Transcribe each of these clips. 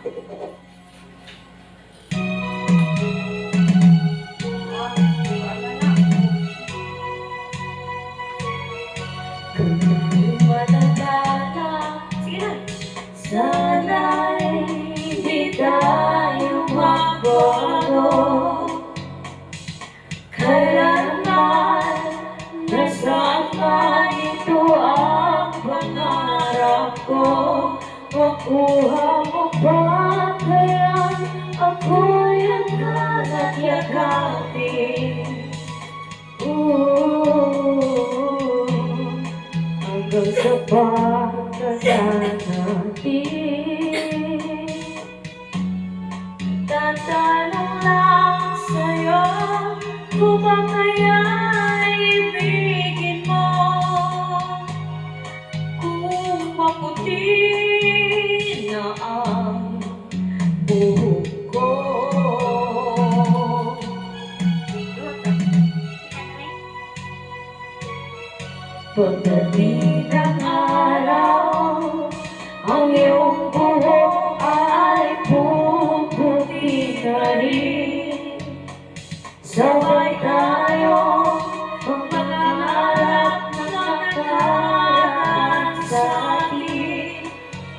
Kung matanda na, sana'y hindi tayo magbago. Kailanman, nasaan man ito ang pangarap ko. Makuha mo ba kaya ako'y hanggang at yakapin? Hanggang sa pagkasal natin. Tatanong lang sa'yo, kung ba kaya ibigin mo? Kung maputi na ang buhok ko. Pagdating ng araw, ang iyong buhok ay puputi na rin. Sabay tayo magpangarap na nakaraan sa atin.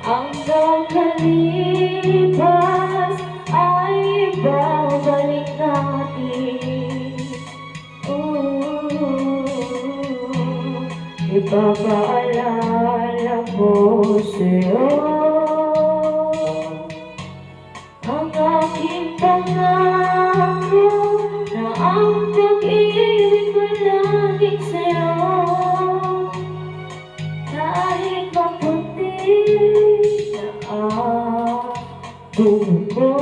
Hanggang kalipas ay babalik natin. Ipapaalala ko sa'yo ang aking pangako na ang pag-ibig ko laging sa'yo. Kahit maputi na ang buhok ko.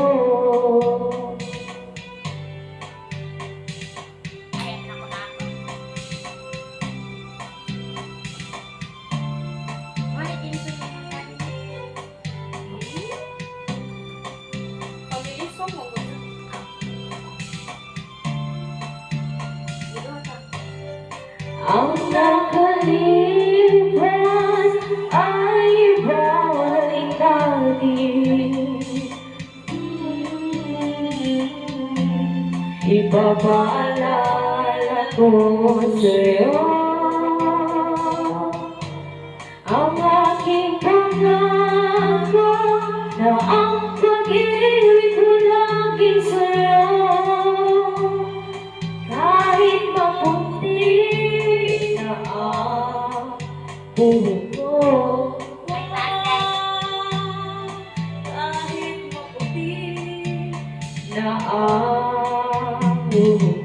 Ang nakalipas ay bawalik natin. Ipapaalala ko sa'yo ang aking pangako na ang pag-ibig ko laging sa'yo. Kahit maputi na ang buhok ko, kahit maputi na ang buhok ko.